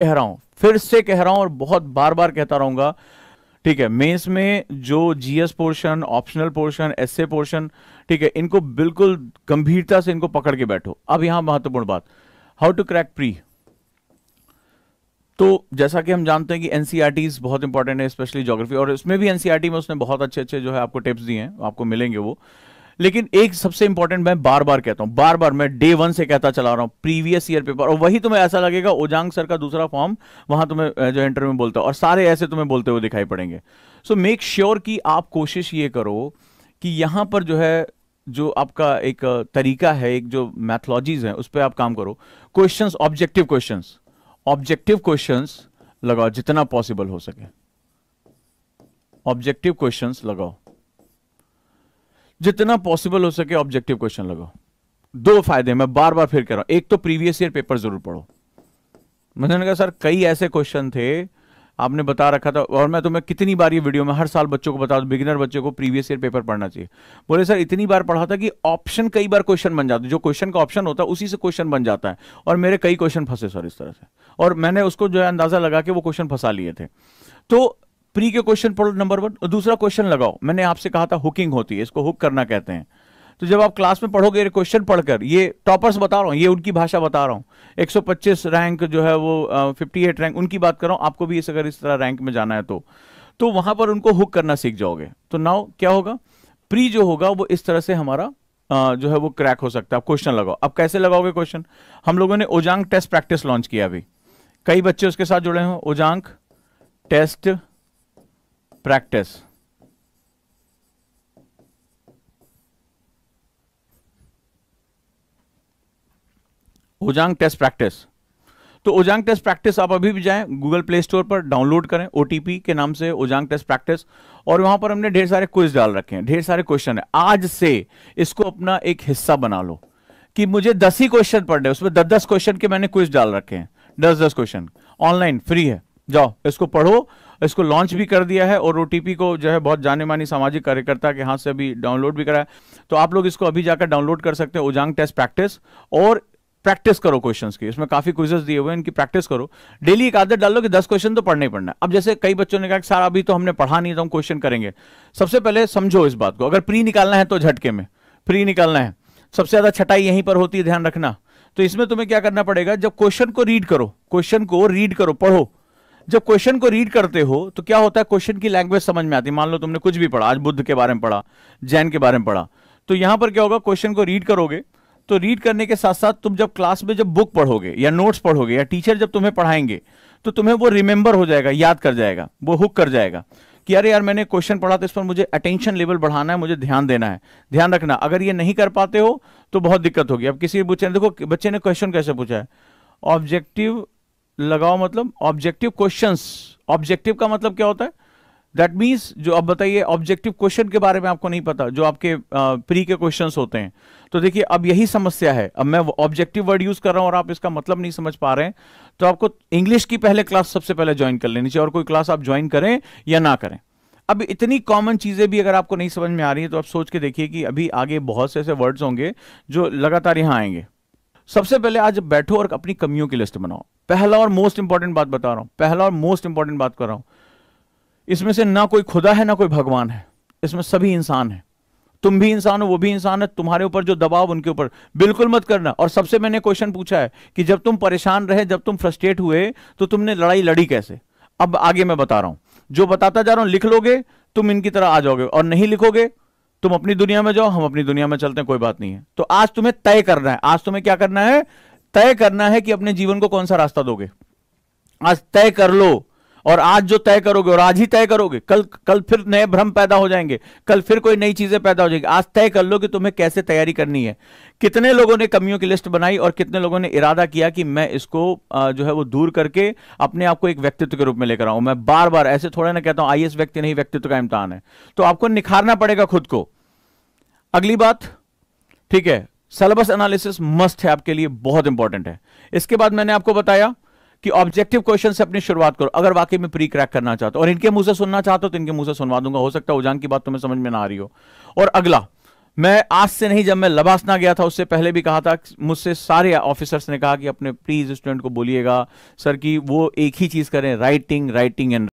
कह रहा हूं, फिर से कह रहा हूं और बहुत बार बार कहता रहूंगा, ठीक है। मेंस में जो GS portion, optional portion, SA portion, ठीक है, इनको बिल्कुल गंभीरता से इनको पकड़ के बैठो। अब यहां महत्वपूर्ण बात, हाउ टू क्रैक प्री। तो जैसा कि हम जानते हैं कि एनसीईआरटीज बहुत इंपॉर्टेंट है, स्पेशली ज्योग्राफी, और उसमें भी एनसीईआरटी में उसने बहुत अच्छे अच्छे जो है आपको टिप्स दिए हैं, आपको मिलेंगे वो। लेकिन एक सबसे इंपॉर्टेंट मैं बार बार कहता हूं, बार बार मैं डे वन से कहता चला रहा हूं, प्रीवियस ईयर पेपर। और वही तुम्हें ऐसा लगेगा ओजांग सर का दूसरा फॉर्म वहां तुम्हें जो इंटरव्यू में बोलता है, और सारे ऐसे तुम्हें बोलते हुए दिखाई पड़ेंगे। सो मेक श्योर कि आप कोशिश ये करो कि यहां पर जो है, जो आपका एक तरीका है, एक जो मैथोलॉजीज है, उस पर आप काम करो। Questions, objective questions, objective questions लगाओ जितना पॉसिबल हो सके। ऑब्जेक्टिव क्वेश्चंस लगाओ जितना पॉसिबल हो सके, ऑब्जेक्टिव क्वेश्चन लगाओ। दो फायदे मैं बार बार फिर कह रहा हूं, एक तो प्रीवियस ईयर पेपर जरूर पढ़ो। मैंने कहा सर कई ऐसे क्वेश्चन थे आपने बता रखा था, और मैं तुम्हें कितनी बार ये वीडियो में हर साल बच्चों को बता दूं, बिगिनर बच्चों को प्रीवियस ईयर पेपर पढ़ना चाहिए। बोले सर इतनी बार पढ़ा था कि ऑप्शन कई बार क्वेश्चन बन जाता है, जो क्वेश्चन का ऑप्शन होता है उसी से क्वेश्चन बन जाता है, और मेरे कई क्वेश्चन फंसे सर इस तरह से, और मैंने उसको जो है अंदाजा लगा के वो क्वेश्चन फंसा लिए थे। तो प्री के क्वेश्चन पढ़ो नंबर वन, और दूसरा क्वेश्चन लगाओ। मैंने आपसे कहा था हुकिंग होती है, इसको हुक करना कहते हैं। तो जब आप क्लास में पढ़ोगे क्वेश्चन पढ़कर, ये टॉपर्स बता रहा हूं, ये उनकी भाषा बता रहा हूं, 125 रैंक जो है वो 58 रैंक उनकी बात कर रहा हूं, आपको भी अगर इस तरह रैंक में जाना है तो वहां पर उनको हुक करना सीख जाओगे। तो नाउ क्या होगा, प्री जो होगा वो इस तरह से हमारा जो है वो क्रैक हो सकता है। आप क्वेश्चन लगाओ। अब कैसे लगाओगे क्वेश्चन, हम लोगों ने ओजांग टेस्ट प्रैक्टिस लॉन्च किया अभी, कई बच्चे उसके साथ जुड़े हैं। ओजांग टेस्ट प्रैक्टिस, ओजांग टेस्ट प्रैक्टिस। तो ओजांग टेस्ट प्रैक्टिस आप अभी भी जाएं गूगल प्ले स्टोर पर, डाउनलोड करें ओटीपी के नाम से ओजांग टेस्ट प्रैक्टिस, और वहां पर हमने ढेर सारे क्विज डाल रखे हैं, ढेर सारे क्वेश्चन है। आज से इसको अपना एक हिस्सा बना लो कि मुझे 10 ही क्वेश्चन पढ़ने, उसमें 10-10 क्वेश्चन के मैंने क्विज डाल रखे हैं, 10-10 क्वेश्चन ऑनलाइन फ्री है। जाओ इसको पढ़ो, इसको लॉन्च भी कर दिया है, और ओटीपी को जो है बहुत जाने मानी सामाजिक कार्यकर्ता के हाथ से अभी डाउनलोड भी करा है। तो आप लोग इसको अभी जाकर डाउनलोड कर सकते हैं, ओजांग टेस्ट प्रैक्टिस, और प्रैक्टिस करो क्वेश्चंस की। इसमें काफी क्विजेस दिए हुए हैं, इनकी प्रैक्टिस करो। डेली एक आदत डालो कि 10 क्वेश्चन तो पढ़ने ही पढ़ना है। अब जैसे कई बच्चों ने कहा सर अभी तो हमने पढ़ा नहीं, तो हम क्वेश्चन करेंगे। सबसे पहले समझो इस बात को, अगर प्री निकालना है तो झटके में प्री निकालना है, सबसे ज्यादा छटाई यहीं पर होती है, ध्यान रखना। तो इसमें तुम्हें क्या करना पड़ेगा, जब क्वेश्चन को रीड करो, क्वेश्चन को रीड करो, पढ़ो। जब क्वेश्चन को रीड करते हो तो क्या होता है, क्वेश्चन की लैंग्वेज समझ में आती है। मान लो तुमने कुछ भी पढ़ा, आज बुद्ध के बारे में पढ़ा, जैन के बारे में पढ़ा, तो यहां पर क्या होगा, क्वेश्चन को रीड करोगे, तो रीड करने के साथ साथ तुम जब क्लास में जब बुक पढ़ोगे या नोट्स पढ़ोगे या टीचर जब तुम्हें पढ़ाएंगे, तो तुम्हें वो रिमेंबर हो जाएगा, याद कर जाएगा, वो हुक कर जाएगा कि अरे यार मैंने क्वेश्चन पढ़ा तो इस पर मुझे अटेंशन लेवल बढ़ाना है, मुझे ध्यान देना है। ध्यान रखना, अगर ये नहीं कर पाते हो तो बहुत दिक्कत होगी। अब किसी बच्चे ने, देखो बच्चे ने क्वेश्चन कैसे पूछा है, ऑब्जेक्टिव लगाओ, मतलब ऑब्जेक्टिव क्वेश्चंस। ऑब्जेक्टिव का मतलब क्या होता है, दैट मीन्स जो, अब बताइए ऑब्जेक्टिव क्वेश्चन के बारे में आपको नहीं पता, जो आपके प्री के क्वेश्चंस होते हैं। तो देखिए अब यही समस्या है, अब मैं ऑब्जेक्टिव वर्ड यूज कर रहा हूं और आप इसका मतलब नहीं समझ पा रहे हैं, तो आपको इंग्लिश की पहले क्लास सबसे पहले ज्वाइन कर लेनी चाहिए, और कोई क्लास आप ज्वाइन करें या ना करें। अब इतनी कॉमन चीजें भी अगर आपको नहीं समझ में आ रही है, तो आप सोच के देखिए कि अभी आगे बहुत से ऐसे वर्ड्स होंगे जो लगातार यहां आएंगे। सबसे पहले आज बैठो और अपनी कमियों की लिस्ट बनाओ। पहला और मोस्ट इंपॉर्टेंट बात बता रहा हूं, पहला और मोस्ट इंपॉर्टेंट बात कर रहा हूं, इसमें से ना कोई खुदा है ना कोई भगवान है, इसमें सभी इंसान है। तुम भी इंसान हो, वो भी इंसान है, तुम्हारे ऊपर जो दबाव उनके ऊपर बिल्कुल मत करना। और सबसे मैंने क्वेश्चन पूछा है कि जब तुम परेशान रहे, जब तुम फ्रस्ट्रेट हुए, तो तुमने लड़ाई लड़ी कैसे। अब आगे मैं बता रहा हूं, जो बताता जा रहा हूं, लिख लोगे तुम इनकी तरह आ जाओगे, और नहीं लिखोगे तुम अपनी दुनिया में जाओ, हम अपनी दुनिया में चलते हैं, कोई बात नहीं है। तो आज तुम्हें तय करना है, आज तुम्हें क्या करना है, तय करना है कि अपने जीवन को कौन सा रास्ता दोगे। आज तय कर लो, और आज जो तय करोगे, और आज ही तय करोगे, कल फिर नए भ्रम पैदा हो जाएंगे, कल फिर कोई नई चीजें पैदा हो जाएगी। आज तय कर लो कि तुम्हें कैसे तैयारी करनी है। कितने लोगों ने कमियों की लिस्ट बनाई, और कितने लोगों ने इरादा किया कि मैं इसको जो है वो दूर करके अपने आप को एक व्यक्तित्व के रूप में लेकर आऊं। मैं बार बार ऐसे थोड़ा ना कहता हूं आईएएस व्यक्ति नहीं, व्यक्तित्व का इम्तिहान है, तो आपको निखारना पड़ेगा खुद को। अगली बात, ठीक है, सिलेबस एनालिसिस मस्ट है आपके लिए, बहुत इंपॉर्टेंट है। इसके बाद मैंने आपको बताया कि ऑब्जेक्टिव क्वेश्चन से अपनी शुरुआत करो, अगर वाकई में प्री क्रैक करना चाहते हो, और इनके मुंह से सुनना चाहते हो तो इनके मुंह से सुनवा दूंगा, हो सकता है ओजांग की बात तुम्हें समझ में ना आ रही हो। और अगला, मैं आज से नहीं, जब मैं लबासना गया था उससे पहले भी कहा था, मुझसे सारे ऑफिसर्स ने कहा कि अपने प्लीज स्टूडेंट को बोलिएगा सर कि वो एक ही चीज करें, राइटिंग राइटिंग एंड